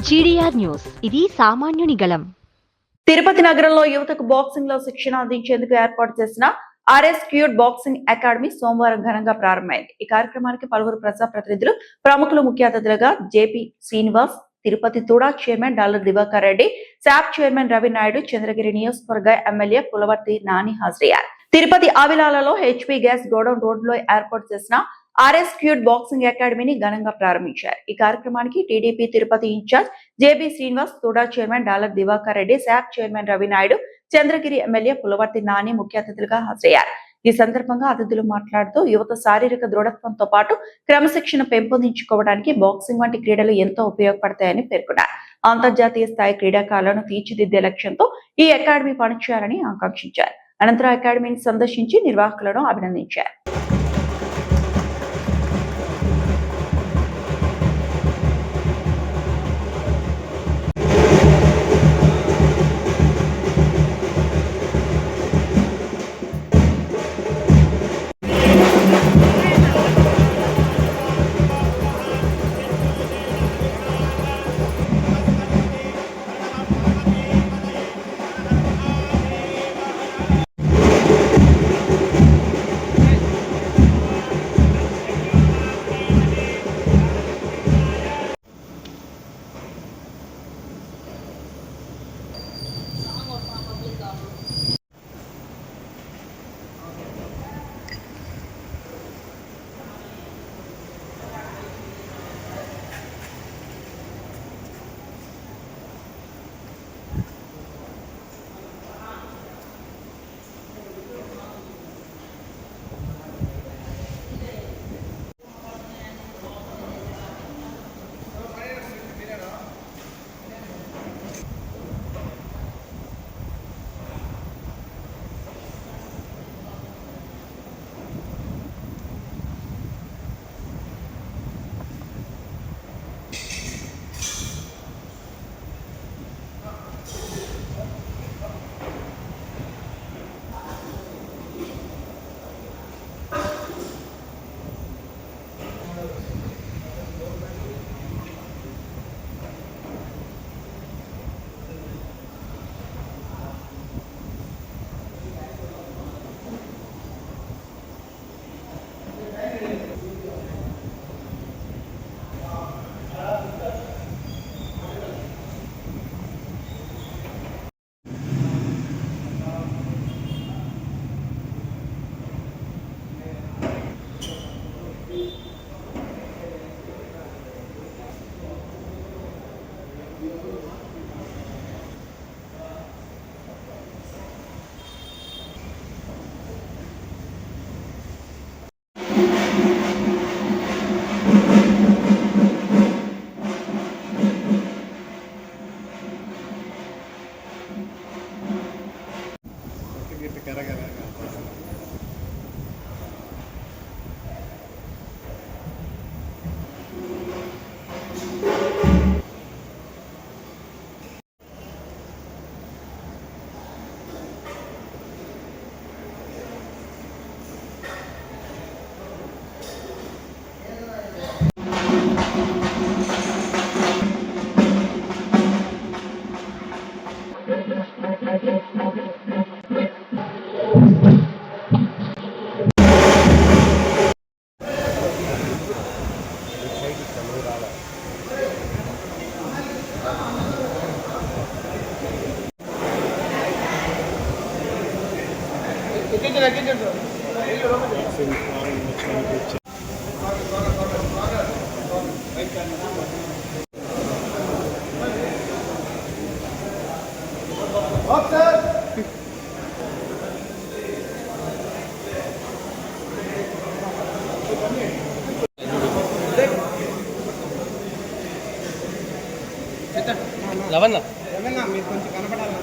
GDR news, ఇది సామాన్యుని గళం. తిరుపతి నగరంలో యువతకు బాక్సింగ్ లో శిక్షణ అందించేందుకు ఏర్పాటు చేసిన ఆర్ఎస్ క్యూడ్ బాక్సింగ్ అకాడమీ సోమవారం ఘనంగా ప్రారంభమైంది. ఈ కార్యక్రమానికి పలువురు ప్రజాప్రతినిధులు, ప్రముఖులు ముఖ్య అతిథులుగా JP Srinivas, Tirupati TUDA chairman Dollar Diwakar Reddy, SAAP chairman Ravi Naidu, Chandragiri నియోజకవర్గ ఎమ్మెల్యే పులవర్తి నాని హాజరయ్యారు. తిరుపతి ఆవిలాలలో హెచ్పీ గ్యాస్ గోడౌన్ రోడ్లో ఏర్పాటు చేసిన ఆర్ఎస్ క్యూడ్ బాక్సింగ్ అకాడమీని ఘనంగా ప్రారంభించారు. ఈ కార్యక్రమానికి TDP Tirupati incharge JB Srinivas, TUDA chairman Dollar Diwakar Reddy, SAAP chairman Ravi Naidu, Chandragiri MLA Pulivarthi Nani ముఖ్య అతిథులుగా హాజరయ్యారు. ఈ సందర్భంగా అతిథులు మాట్లాడుతూ యువత శారీరక దృఢత్వంతో పాటు క్రమశిక్షణ పెంపొందించుకోవడానికి బాక్సింగ్ వంటి క్రీడలు ఎంతో ఉపయోగపడతాయని పేర్కొన్నారు. అంతర్జాతీయ స్థాయి క్రీడాకారులను తీర్చిదిద్దే లక్ష్యంతో ఈ అకాడమీ పనిచేయాలని ఆకాంక్షించారు. అనంతరం అకాడమీని సందర్శించి నిర్వాహకులను అభినందించారు. లవన్న మీరు కొంచెం కనపడాలి.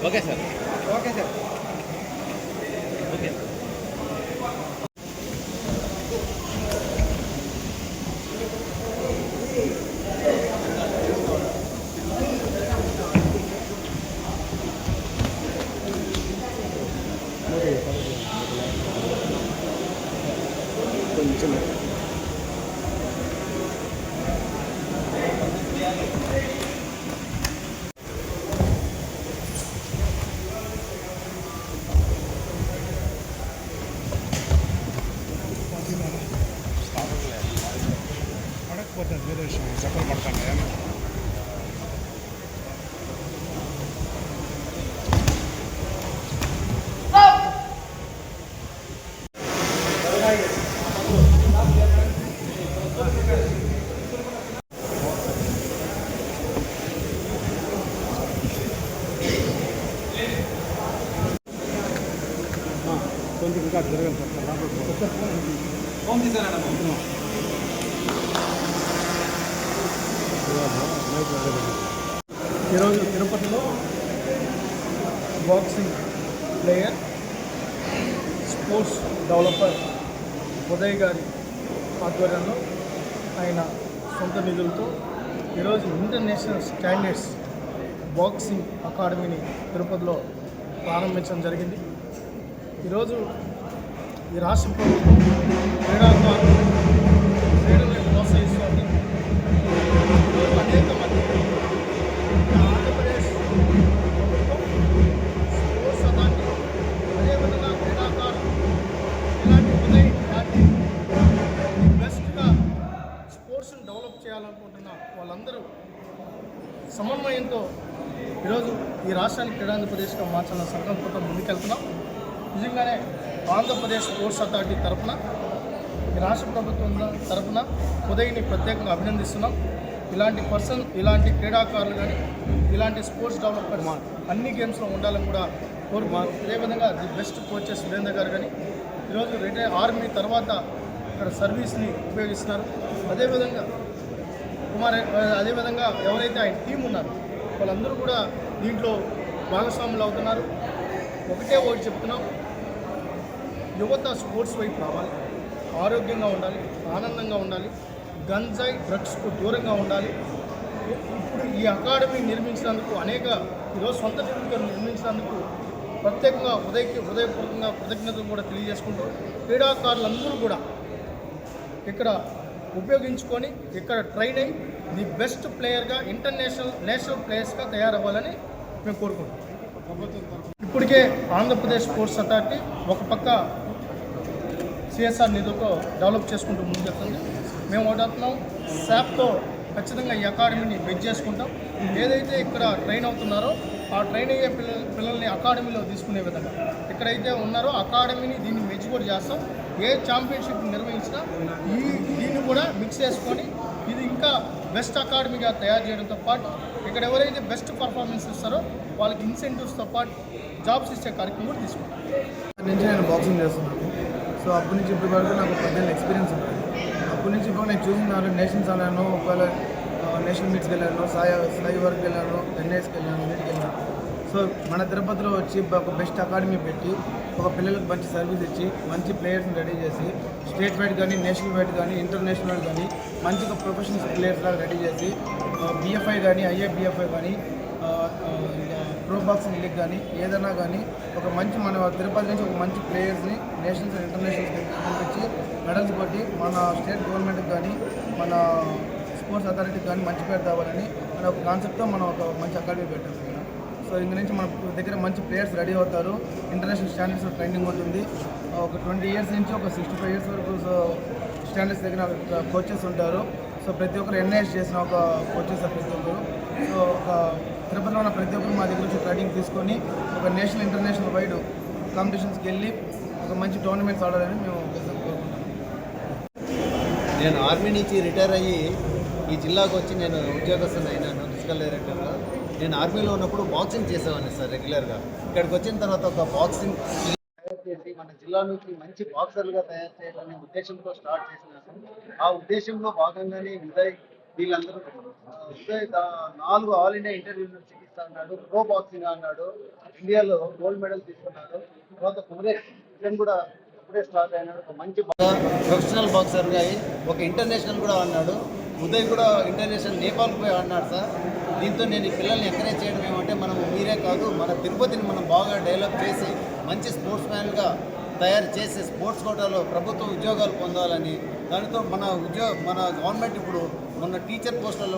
Okay sir. Okay sir. Okay. పడకపోతుంది వేరే విషయం చెప్పలు పడతాను. కొంచెం ఇంకా జరగదు సార్. ఫోన్ తీసానన్నా. ఈరోజు తిరుపతిలో boxing player sports developer Uday గారి ఆధ్వర్యంలో ఆయన సొంత నిధులతో ఈరోజు ఇంటర్నేషనల్ స్టాండర్డ్స్ బాక్సింగ్ అకాడమీని తిరుపతిలో ప్రారంభించడం జరిగింది. ఈరోజు ఈ రాష్ట్ర ప్రభుత్వం క్రీడలను ప్రోత్సహిస్తోంది. ఈరోజు అనేక మంది ఆంధ్రప్రదేశ్ స్పోర్ట్స్ అథారిటీ అదేవిధంగా క్రీడాకారులు ఇలాంటి ఉదయ్ లాంటి బెస్ట్గా స్పోర్ట్స్ని డెవలప్ చేయాలనుకుంటున్న వాళ్ళందరూ సమన్వయంతో ఈరోజు ఈ రాష్ట్రాన్ని క్రీడాంధ్రప్రదేశ్గా మార్చాలన్న సంకల్పంతో ముందుకెళ్తున్నాం. నిజంగానే ఆంధ్రప్రదేశ్ స్పోర్ట్స్ అథారిటీ తరఫున ఈ రాష్ట్ర ప్రభుత్వం తరఫున ఉదయ్ని ప్రత్యేకంగా అభినందిస్తున్నాం. ఇలాంటి క్రీడాకారులు కానీ ఇలాంటి స్పోర్ట్స్ డెవలపర్స్ అన్ని గేమ్స్లో ఉండాలని కూడా కోరుకున్నాం. అదేవిధంగా ది బెస్ట్ కోచెస్ సురేందర్ గారు కానీ ఈరోజు రిటైర్ ఆర్మీ తర్వాత ఇక్కడ సర్వీస్ని ఉపయోగిస్తున్నారు. అదేవిధంగా ఎవరైతే ఆయన టీం ఉన్నారో వాళ్ళందరూ కూడా దీంట్లో భాగస్వాములు అవుతున్నారు. ఒకటి చెప్తున్నాం, యువత స్పోర్ట్స్ వైపు రావాలి, ఆరోగ్యంగా ఉండాలి, ఆనందంగా ఉండాలి, గంజాయి డ్రగ్స్కు దూరంగా ఉండాలి. ఇప్పుడు ఈ అకాడమీ నిర్మించినందుకు ఈరోజు సొంత నిధులతో నిర్మించినందుకు ప్రత్యేకంగా హృదయపూర్వకంగా కృతజ్ఞతలు కూడా తెలియజేసుకుంటూ క్రీడాకారులందరూ కూడా ఇక్కడ ఉపయోగించుకొని ఇక్కడ ట్రైన్ అయ్యి ది బెస్ట్ ప్లేయర్గా నేషనల్ ప్లేయర్స్గా తయారవ్వాలని మేము కోరుకుంటున్నాం. ఇప్పటికే ఆంధ్రప్రదేశ్ స్పోర్ట్స్ అథారిటీ ఒక పక్క సిఎస్ఆర్ నిధులతో డెవలప్ చేసుకుంటూ ముందుకెళ్తుంది. మేము ఓడుతున్నాం శాప్తో ఖచ్చితంగా ఈ అకాడమీని బెజ్ చేసుకుంటాం. ఏదైతే ఇక్కడ ట్రైన్ అవుతున్నారో ఆ ట్రైన్ అయ్యే పిల్లల్ని అకాడమీలో తీసుకునే విధంగా ఎక్కడైతే ఉన్నారో అకాడమీని దీన్ని మెచ్చి కూడా చేస్తాం. ఏ ఛాంపియన్షిప్ నిర్వహించినా దీన్ని కూడా మిక్స్ చేసుకొని ఇది ఇంకా బెస్ట్ అకాడమీగా తయారు చేయడంతో పాటు ఇక్కడ ఎవరైతే బెస్ట్ పర్ఫార్మెన్స్ ఇస్తారో వాళ్ళకి ఇన్సెంటివ్స్తో పాటు జాబ్స్ ఇచ్చే కార్యక్రమం కూడా తీసుకుంటాం. నుంచి నేను బాక్సింగ్ చేస్తున్నాను. సో అప్పటి నుంచి ఇప్పటి వరకు నాకు 10 ఎక్స్పీరియన్స్ ఉంటుంది. అప్పటి నుంచి ఇప్పుడు నేను చూసినాను, నేషన్స్ వెళ్ళాను, ఒకవేళ నేషనల్ మీట్స్కి వెళ్ళాను, సాయి వరకు వెళ్ళాను, ఎన్ఐఎస్కి వెళ్ళాను, వీటికి వెళ్ళాను. సో మన తిరుపతిలో వచ్చి ఒక బెస్ట్ అకాడమీ పెట్టి ఒక పిల్లలకు మంచి సర్వీస్ ఇచ్చి మంచి ప్లేయర్స్ని రెడీ చేసి స్టేట్ వైడ్ కానీ నేషనల్ వైడ్ కానీ ఇంటర్నేషనల్ కానీ మంచిగా ప్రొఫెషనల్ ప్లేయర్స్ లాగా రెడీ చేసి బిఎఫ్ఐ కానీ ఐఏబిఎఫ్ఐ కానీ ప్రో బాక్సింగ్ లీగ్ కానీ ఏదైనా కానీ ఒక మంచి మన తిరుపతి నుంచి ఒక మంచి ప్లేయర్స్ని నేషనల్స్ అండ్ ఇంటర్నేషనల్స్కి పంపించి మెడల్స్ కొట్టి మన స్టేట్ గవర్నమెంట్కి కానీ మన స్పోర్ట్స్ అథారిటీకి కానీ మంచి పేరు తేవాలని మన ఒక కాన్సెప్ట్తో మనం ఒక మంచి అకాడమీ పెట్టాం. సో ఇందు నుంచి మన దగ్గర మంచి ప్లేయర్స్ రెడీ అవుతారు. ఇంటర్నేషనల్ స్టాండర్డ్స్ ట్రైనింగ్ ఉంటుంది. ఒక 20 ఇయర్స్ నుంచి ఒక 65 ఇయర్స్ వరకు స్టాండర్డ్స్ దగ్గర కోచెస్ ఉంటారు. సో ప్రతి ఒక్కరు ఎన్ఐఎస్ చేసిన ఒక కోచెస్ ప్రతి ఒక్కరు. సో ఒక తిరుపతిలో ఉన్న ప్రతి ఒక్కరు మా దగ్గర నుంచి ట్రైనింగ్ తీసుకొని ఒక నేషనల్ ఇంటర్నేషనల్ వైడ్ కాంపిటీషన్స్కి వెళ్ళి ఒక మంచి టోర్నమెంట్స్ ఆడాలని మేము కోరుకుంటున్నాం. నేను ఆర్మీ నుంచి రిటైర్ అయ్యి ఈ జిల్లాకు వచ్చి నేను ఉద్యోగస్తుని అయినాను ఫిజికల్ డైరెక్టర్గా. నేను ఆర్మీలో ఉన్నప్పుడు బాక్సింగ్ చేసేవాడిని సార్ రెగ్యులర్గా. ఇక్కడికి వచ్చిన తర్వాత ఒక బాక్సింగ్ తయారు చేసి మన జిల్లా నుంచి మంచి బాక్సర్లుగా తయారు చేయాలనే ఉద్దేశంతో స్టార్ట్ చేసినాను. ఆ ఉద్దేశంలో భాగంగానే వీళ్ళందరూ 4 ఆల్ ఇండియా ఇంటర్ యూనివర్సిటీ అన్నాడు, ప్రో బాక్సింగ్ అన్నాడు, ఇండియాలో గోల్డ్ మెడల్ తీసుకున్నాడు. తర్వాత ఇతను కూడా ఇప్పుడే స్టార్ట్ అయినాడు. ఒక మంచి ప్రొఫెషనల్ బాక్సర్గా అయ్యి ఒక ఇంటర్నేషనల్ కూడా ఆడినాడు. ఉదయ్ కూడా ఇంటర్నేషనల్ నేపాల్కి పోయి ఆడినాడు సార్. దీంతో నేను ఈ పిల్లల్ని ఎంకరేజ్ చేయడం ఏమంటే మీరే కాదు మన తిరుపతిని మనం బాగా డెవలప్ చేసి మంచి స్పోర్ట్స్ మ్యాన్గా తయారు చేసి స్పోర్ట్స్ కోటాలో ప్రభుత్వ ఉద్యోగాలు పొందాలని దానితో మన గవర్నమెంట్ ఇప్పుడు మొన్న టీచర్ పోస్టులలో